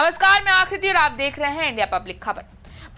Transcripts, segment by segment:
नमस्कार, मैं आकृति और आप देख रहे हैं इंडिया पब्लिक खबर।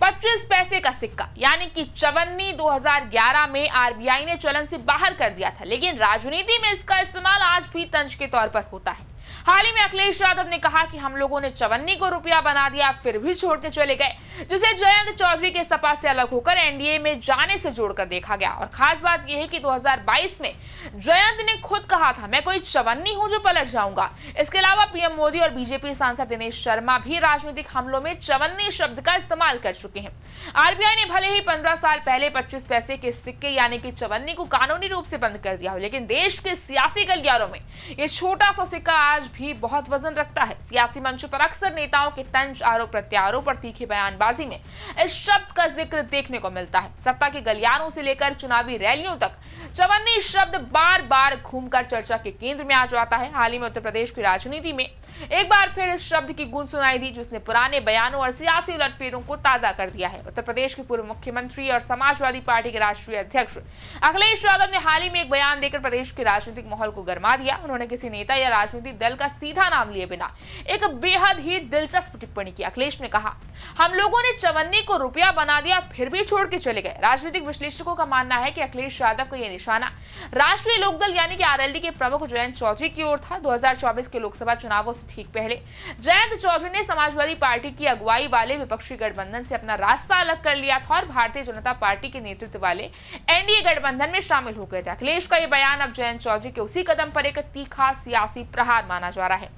25 पैसे का सिक्का यानी कि चवन्नी 2011 में आरबीआई ने चलन से बाहर कर दिया था, लेकिन राजनीति में इसका इस्तेमाल आज भी तंज के तौर पर होता है। हाल ही में अखिलेश यादव ने कहा कि हम लोगों ने चवन्नी को रुपया बना दिया, फिर भी छोड़ के चले गए, जिसे जयंत चौधरी के सपा से अलग होकर एनडीए में जाने से जोड़कर देखा गया। और खास बात यह है कि 2022 में जयंत ने खुद कहा था, मैं कोई चवन्नी हूं जो पलट जाऊंगा। इसके अलावा पीएम मोदी और बीजेपी सांसद दिनेश शर्मा भी राजनीतिक हमलों में चवन्नी शब्द का इस्तेमाल कर चुके हैं। आरबीआई ने भले ही 15 साल पहले 25 पैसे के सिक्के यानी कि चवन्नी को कानूनी रूप से बंद कर दिया हो, लेकिन देश के सियासी गलियारों में ये छोटा सा सिक्का आज भी बहुत वजन रखता है। सियासी मंचों पर अक्सर नेताओं के तंज, आरोप प्रत्यारोप और तीखी बयानबाजी में इस शब्द का जिक्र देखने को मिलता है। सत्ता के गलियारों से लेकर चुनावी रैलियों तक चवन्नी शब्द बार बार घूमकर चर्चा के केंद्र में आ जाता है। हाल ही में उत्तर प्रदेश की राजनीति में एक बार फिर इस शब्द की गूंज सुनाई दी, जिसने पुराने बयानों और सियासी उलटफेरों को ताजा कर दिया है। उत्तर प्रदेश के पूर्व मुख्यमंत्री और समाजवादी पार्टी के राष्ट्रीय अध्यक्ष अखिलेश यादव ने हाल ही में एक बयान देकर प्रदेश के राजनीतिक माहौल को गरमा दिया। उन्होंने किसी नेता या राजनीतिक दल का सीधा नाम लिए बिना एक बेहद ही दिलचस्प टिप्पणी की। अखिलेश ने कहा, हम लोगों ने चवन्नी को रुपया बना दिया, फिर भी छोड़ के चले गए। राजनीतिक विश्लेषकों का मानना है कि अखिलेश यादव का यह निशाना राष्ट्रीय लोकदल यानी कि आरएलडी के प्रमुख जयंत चौधरी की ओर था। 2024 के लोकसभा चुनावों से ठीक पहले जयंत चौधरी ने समाजवादी पार्टी की अगुवाई वाले विपक्षी गठबंधन से अपना रास्ता अलग कर लिया था और भारतीय जनता पार्टी के नेतृत्व वाले एनडीए गठबंधन में शामिल हो गए थे। अखिलेश का यह बयान अब जयंत चौधरी के उसी कदम पर एक तीखा सियासी प्रहार माना जा रहा है।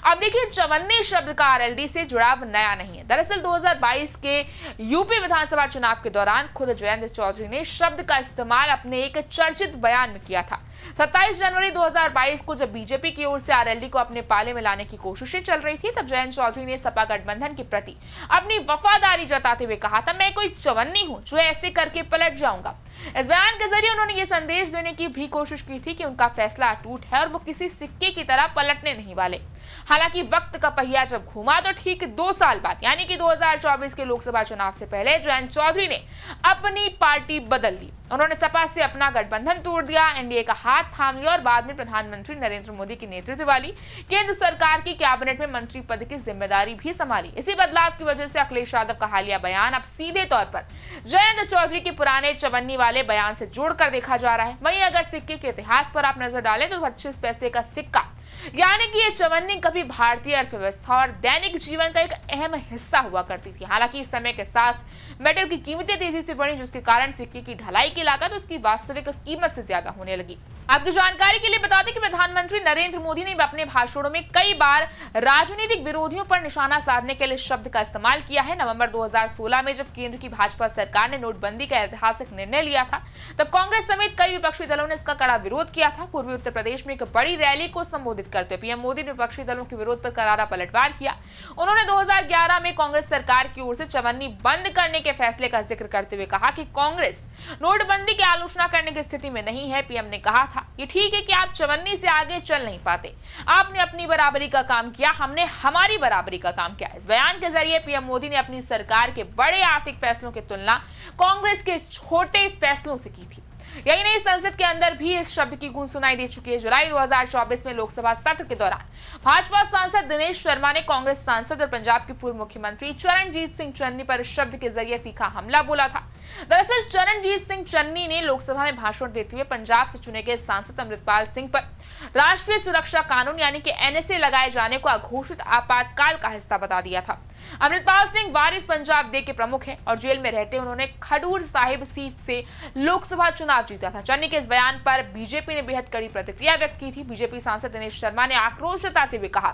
अब देखिए, चवन्नी शब्द का आरएलडी से जुड़ाव नया नहीं है। दरअसल 2022 के यूपी विधानसभा चुनाव के दौरान खुद जयंत चौधरी ने शब्द का इस्तेमाल अपने एक चर्चित बयान में किया था। 27 जनवरी 2022 को जब बीजेपी की ओर से आरएलडी को अपने पाले में लाने की कोशिशें चल रही थी, तब जयंत चौधरी ने सपा गठबंधन के प्रति अपनी वफादारी जताते हुए कहा था, मैं कोई चवन्नी हूं जो ऐसे करके पलट जाऊंगा। इस बयान के जरिए उन्होंने ये संदेश देने की भी कोशिश की थी कि उनका फैसला अटूट है और वो किसी सिक्के की तरह पलटने नहीं वाले। हालांकि वक्त का पहिया जब घूमा तो ठीक 2 साल बाद यानी कि 2024 के लोकसभा चुनाव से पहले जयंत चौधरी ने अपनी पार्टी बदल ली। उन्होंने सपा से अपना गठबंधन तोड़ दिया, एनडीए का हाथ थाम लिया और बाद में प्रधानमंत्री नरेंद्र मोदी के नेतृत्व वाली केंद्र सरकार की कैबिनेट में मंत्री पद की जिम्मेदारी भी संभाली। इसी बदलाव की वजह से अखिलेश यादव का हालिया बयान अब सीधे तौर पर जयंत चौधरी के पुराने चवन्नी वाले बयान से जोड़कर देखा जा रहा है। वहीं अगर सिक्के के इतिहास पर आप नजर डालें तो 25 पैसे का सिक्का यानी कि ये चवन्नी कभी भारतीय अर्थव्यवस्था और दैनिक जीवन का एक अहम हिस्सा हुआ करती थी। हालांकि इस समय के साथ मेटल की कीमतें तेजी से बढ़ी, जिसके कारण सिक्के की ढलाई की लागत उसकी वास्तविक कीमत से ज्यादा होने लगी। आपकी जानकारी के लिए बता दें कि प्रधानमंत्री नरेंद्र मोदी ने अपने भाषणों में कई बार राजनीतिक विरोधियों पर निशाना साधने के लिए शब्द का इस्तेमाल किया है। नवंबर 2016 में जब केंद्र की भाजपा सरकार ने नोटबंदी का ऐतिहासिक निर्णय लिया था, तब कांग्रेस समेत कई विपक्षी दलों ने इसका कड़ा विरोध किया था। पूर्वी उत्तर प्रदेश में एक बड़ी रैली को संबोधित करते हुए पीएम मोदी ने विपक्षी दलों के विरोध पर करारा पलटवार किया। उन्होंने 2011 में कांग्रेस सरकार की ओर से चवन्नी बंद करने के फैसले का जिक्र करते हुए कहा कि कांग्रेस नोटबंदी की आलोचना करने की स्थिति में नहीं है। पीएम ने कहा था, ये ठीक है कि आप चवन्नी से आगे चल नहीं पाते, आपने अपनी बराबरी का काम किया, हमने हमारी बराबरी का काम किया। इस बयान के जरिए पीएम मोदी ने अपनी सरकार के बड़े आर्थिक फैसलों की तुलना कांग्रेस के छोटे फैसलों से की थी। यही नहीं, संसद के अंदर भी इस शब्द की गूंज सुनाई दे चुकी है। जुलाई 2024 में लोकसभा सत्र के दौरान भाजपा सांसद दिनेश शर्मा ने कांग्रेस सांसद और पंजाब के पूर्व मुख्यमंत्री चरणजीत सिंह चन्नी पर इस शब्द के जरिए तीखा हमला बोला था। दरअसल चरणजीत सिंह चन्नी ने लोकसभा में भाषण देते हुए पंजाब से चुने गए सांसद अमृतपाल सिंह पर राष्ट्रीय सुरक्षा कानून यानी कि एनएसए लगाए जाने को अघोषित आपातकाल का हिस्सा बता दिया था। अमृतपाल सिंह वारिस पंजाब डे के प्रमुख हैं और जेल में रहते उन्होंने खडूर साहिब सीट से लोकसभा चुनाव जीता था। चन्नी के इस बयान पर बीजेपी ने बेहद कड़ी प्रतिक्रिया व्यक्त की थी। बीजेपी सांसद दिनेश शर्मा ने आक्रोश जताते हुए कहा,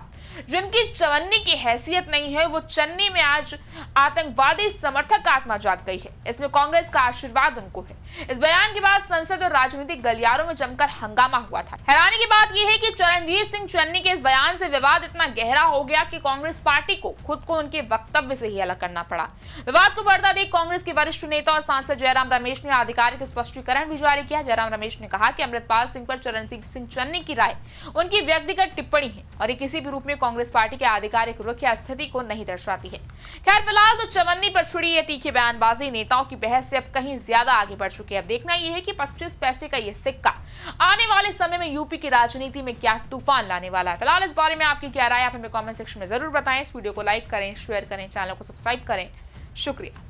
जिनकी चवन्नी की हैसियत नहीं है वो चन्नी में आज आतंकवादी समर्थक का आत्मा जाग गई है, इसमें कांग्रेस का आशीर्वाद उनको है। इस बयान के बाद संसद और राजनीतिक गलियारों में जमकर हंगामा हुआ था। हैरानी की बात यह है कि चरणजीत सिंह चन्नी के इस बयान से विवाद इतना गहरा हो गया कि कांग्रेस पार्टी को खुद को उनके वक्तव्य से ही अलग करना पड़ा। विवाद को बढ़ता देख कांग्रेस के वरिष्ठ नेता और सांसद जयराम रमेश ने आधिकारिक स्पष्टीकरण भी जारी किया। जयराम रमेश ने कहा कि अमृतपाल सिंह पर चरणजीत सिंह चन्नी की राय उनकी व्यक्तिगत टिप्पणी है और ये किसी भी रूप में कांग्रेस पार्टी के आधिकारिक रुख या स्थिति को नहीं दर्शाती है। खैर, फिलहाल तो चवन्नी पर छुड़ी ये तीखी बयानबाजी नेताओं की बहस से अब कहीं ज्यादा आगे बढ़ चुकी है। अब देखना यह है कि 25 पैसे का ये सिक्का आने वाले समय में यूपी की राजनीति में क्या तूफान लाने वाला है। फिलहाल इस बारे में आपकी क्या राय, आप हमें कमेंट सेक्शन में जरूर बताएं। इस वीडियो को लाइक करें, शेयर करें, चैनल को सब्सक्राइब करें। शुक्रिया।